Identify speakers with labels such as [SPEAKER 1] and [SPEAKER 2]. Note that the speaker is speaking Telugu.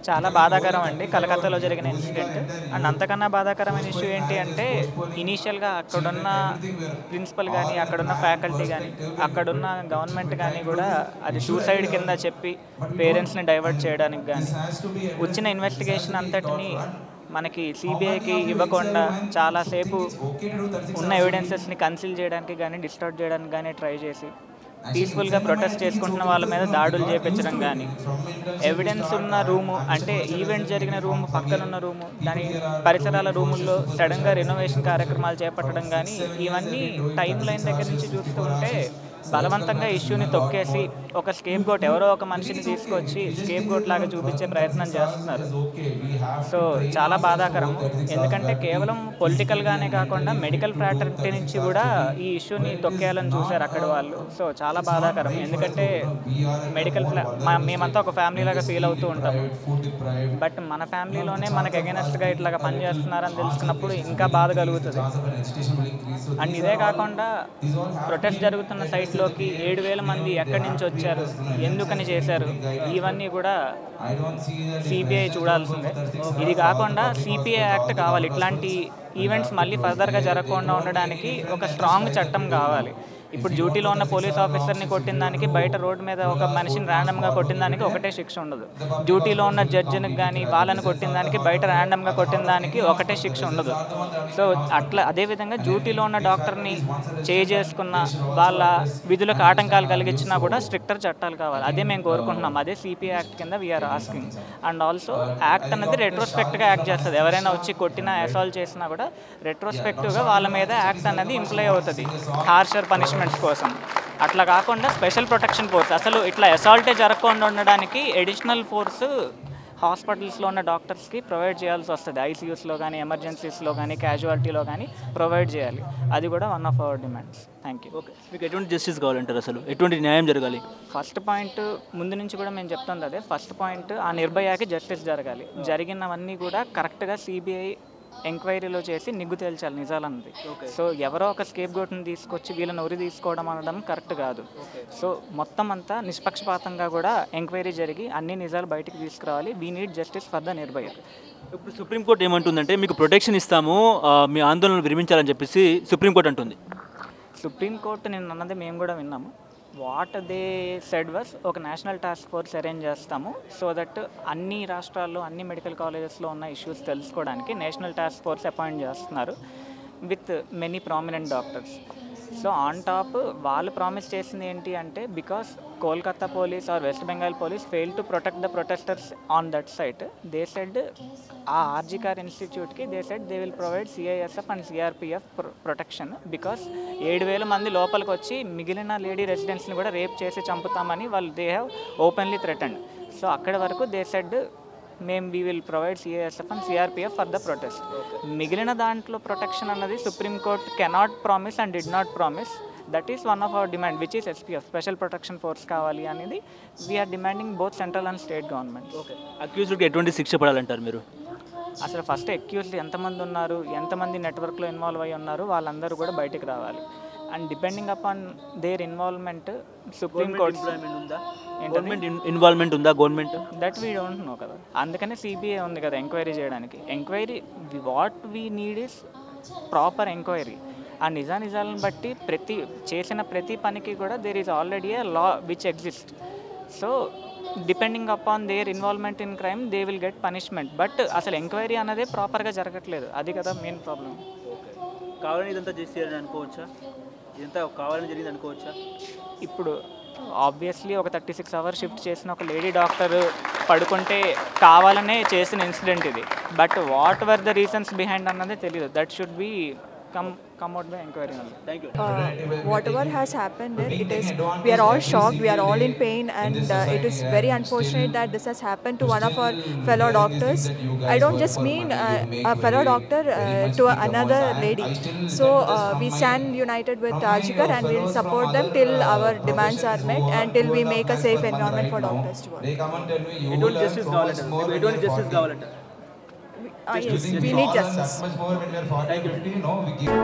[SPEAKER 1] చాలా బాధాకరం అండి కలకత్తాలో జరిగిన ఇన్సిడెంట్. అండ్ అంతకన్నా బాధాకరమైన ఇష్యూ ఏంటి అంటే ఇనీషియల్గా అక్కడున్న ప్రిన్సిపల్ కానీ అక్కడున్న ఫ్యాకల్టీ కానీ అక్కడున్న గవర్నమెంట్ కానీ కూడా అది సూసైడ్ కింద చెప్పి పేరెంట్స్ని డైవర్ట్ చేయడానికి కానీ వచ్చిన ఇన్వెస్టిగేషన్ అంతటిని మనకి సిబిఐకి ఇవ్వకుండా చాలాసేపు ఉన్న ఎవిడెన్సెస్ని కన్సిల్ చేయడానికి కానీ డిస్టార్ట్ చేయడానికి కానీ ట్రై చేసి పీస్ఫుల్గా ప్రొటెస్ట్ చేసుకుంటున్న వాళ్ళ మీద దాడులు చేపించడం కానీ ఎవిడెన్స్ ఉన్న రూము అంటే ఈవెంట్ జరిగిన రూము పక్కనున్న రూము దాని పరిసరాల రూముల్లో సడన్గా రెనోవేషన్ కార్యక్రమాలు చేపట్టడం కానీ ఇవన్నీ టైం లైన్ దగ్గర నుంచి చూస్తూ ఉంటే బలవంతంగా ఇష్యూని తొక్కేసి ఒక స్కేప్ గోట్ ఎవరో ఒక మనిషిని తీసుకొచ్చి స్కేప్ గోట్ లాగా చూపించే ప్రయత్నం చేస్తున్నారు. సో చాలా బాధాకరం, ఎందుకంటే కేవలం పొలిటికల్గానే కాకుండా మెడికల్ ఫ్రాటర్నిటీ నుంచి కూడా ఈ ఇష్యూని తొక్కేయాలని చూశారు అక్కడ వాళ్ళు. సో చాలా బాధాకరం, ఎందుకంటే మేమంతా ఒక ఫ్యామిలీ లాగా ఫీల్ అవుతూ ఉంటాము. బట్ మన ఫ్యామిలీలోనే మనకు అగైనెస్ట్గా ఇట్లాగా పని చేస్తున్నారని తెలుసుకున్నప్పుడు ఇంకా బాధ కలుగుతుంది. అండ్ ఇదే కాకుండా ప్రొటెస్ట్ జరుగుతున్న సైట్లోకి 7,000 మంది ఎక్కడి నుంచి వచ్చారు, ఎందుకని చేశారు, ఇవన్నీ కూడా సిబిఐ చూడాల్సిందే. ఇది కాకుండా సిపిఐ యాక్ట్ కావాలి. ఇట్లాంటి ఈవెంట్స్ మళ్ళీ ఫర్దర్గా జరగకుండా ఉండడానికి ఒక స్ట్రాంగ్ చట్టం కావాలి. ఇప్పుడు డ్యూటీలో ఉన్న పోలీస్ ఆఫీసర్ని కొట్టిన దానికి బయట రోడ్డు మీద ఒక మనిషిని ర్యాండమ్గా కొట్టిన దానికి ఒకటే శిక్ష ఉండదు. డ్యూటీలో ఉన్న జడ్జిని కానీ వాళ్ళని కొట్టిన దానికి బయట ర్యాండమ్గా కొట్టిన దానికి ఒకటే శిక్ష ఉండదు. సో అట్లా అదేవిధంగా డ్యూటీలో ఉన్న డాక్టర్ని చేసుకున్న వాళ్ళ విధులకు ఆటంకాలు కలిగించినా కూడా స్ట్రిక్టర్ చట్టాలు కావాలి. అదే మేము కోరుకుంటున్నాం. అదే సిపిఐ యాక్ట్ కింద we're asking. And also act అనేది రెట్రోస్పెక్ట్గా యాక్ట్ చేస్తుంది. ఎవరైనా వచ్చి కొట్టినా అసాల్ట్ చేసినా కూడా రెట్రోస్పెక్టివ్గా వాళ్ళ మీద యాక్ట్ అనేది ఇంప్లై అవుతుంది హార్షర్ పనిష్మెంట్స్ కోసం. అట్లా కాకుండా స్పెషల్ ప్రొటెక్షన్ ఫోర్స్ అసలు ఇట్లా అసాల్టే జరగకుండా ఉండడానికి ఎడిషనల్ ఫోర్స్ హాస్పిటల్స్లో ఉన్న డాక్టర్స్కి ప్రొవైడ్ చేయాల్సి వస్తుంది. ఐసీయూస్లో కానీ ఎమర్జెన్సీస్లో కానీ క్యాజువాలిటీలో కానీ ప్రొవైడ్ చేయాలి. అది కూడా one of hour demands. Thank you.
[SPEAKER 2] Okay, మీకు ఎటువంటి జస్టిస్ కావాలంటారు? అసలు ఎటువంటి న్యాయం జరగాలి?
[SPEAKER 1] ఫస్ట్ పాయింట్ ముందు నుంచి కూడా మేము చెప్తుంది అదే. ఫస్ట్ పాయింట్ ఆ నిర్భయాకి జస్టిస్ జరగాలి. జరిగినవన్నీ కూడా కరెక్ట్గా సిబిఐ ఎంక్వైరీలో చేసి నిగ్గు తేల్చాలి నిజాలన్నది. సో ఎవరో ఒక స్కేప్ గోట్ని తీసుకొచ్చి వీళ్ళని ఉరి తీసుకోవడం అనడం కరెక్ట్ కాదు. సో మొత్తం అంతా నిష్పక్షపాతంగా కూడా ఎంక్వైరీ జరిగి అన్ని నిజాలు బయటికి తీసుకురావాలి. We need justice for the Nirbhaya.
[SPEAKER 2] ఇప్పుడు సుప్రీంకోర్టు ఏమంటుందంటే మీకు ప్రొటెక్షన్ ఇస్తాము, మీ ఆందోళనలు విరమించాలని చెప్పేసి సుప్రీంకోర్టు అంటుంది.
[SPEAKER 1] సుప్రీంకోర్టు నేను అన్నది మేము కూడా విన్నాము. వాట్ దే సెడ్ వాస్ ఒక నేషనల్ టాస్క్ ఫోర్స్ అరేంజ్ చేస్తాము సో దట్ అన్ని రాష్ట్రాల్లో అన్ని మెడికల్ కాలేజెస్లో ఉన్న ఇష్యూస్ తెలుసుకోవడానికి నేషనల్ టాస్క్ ఫోర్స్ అపాయింట్ చేస్తున్నారు with many prominent doctors. So on top వాళ్ళు ప్రామిస్ చేసింది ఏంటి అంటే because Kolkata police or West Bengal police fail to protect the protesters on that site, they said uh RG Kar ఇన్స్టిట్యూట్కి they said they will provide CISF and CRPF protection because 7,000 మంది లోపలికి వచ్చి మిగిలిన లేడీ రెసిడెంట్స్ని కూడా రేప్ చేసి చంపుతామని వాళ్ళు they have openly threatened. So అక్కడి వరకు దే సెడ్ మేము we will provide CISF and CRPF for the protest. మిగిలిన దాంట్లో ప్రొటెక్షన్ అన్నది supreme court cannot promise and did not promise. That is one of our demand which is SPF, special protection force కావాలి అనేది we are demanding both central and state government.
[SPEAKER 2] అక్యూజ్డ్కి ఎటువంటి శిక్ష పడాలంటారు మీరు?
[SPEAKER 1] అసలు ఫస్ట్ అక్యూజ్డ్ ఎంతమంది ఉన్నారు, ఎంతమంది నెట్వర్క్లో ఇన్వాల్వ్ అయ్యి ఉన్నారు, వాళ్ళందరూ కూడా బయటికి రావాలి. And depending upon their involvement supreme court
[SPEAKER 2] involvement ఉందా government,
[SPEAKER 1] that we don't know కదా. అందుకనే సిబిఐ ఉంది కదా ఎంక్వైరీ చేయడానికి. Enquiry what we need is proper enquiry. ఆ నిజాలను బట్టి చేసిన ప్రతి పనికి కూడా there is already a law which exist. So depending upon their involvement in crime they will get punishment. But అసలు ఎంక్వైరీ అన్నదే ప్రాపర్గా జరగట్లేదు, అది కదా మెయిన్ ప్రాబ్లం.
[SPEAKER 2] కావాలని ఇదంతా చేసేయాలని అనుకోవచ్చా? ఇదంతా కావాలని జరిగింది అనుకోవచ్చా?
[SPEAKER 1] ఇప్పుడు ఆబ్వియస్లీ ఒక 36 అవర్స్ షిఫ్ట్ చేసిన ఒక లేడీ డాక్టర్ పడుకుంటే కావాలనే చేసిన ఇన్సిడెంట్ ఇది. But what were the reasons behind అన్నదే తెలియదు. That should be come out by inquiry only.
[SPEAKER 2] Thank you.
[SPEAKER 3] Whatever has happened there, we are all shocked, we are all in pain, and it is very unfortunate that this has happened to one of our fellow doctors. I don't just mean a fellow doctor, to another lady. So we stand united with Ajikar and we will support them till our demands are met and till we make a safe environment for doctors to work.
[SPEAKER 2] ఎటువంటి జస్టిస్ కావాలంట?
[SPEAKER 3] Yes, we need justice.
[SPEAKER 2] Thank you.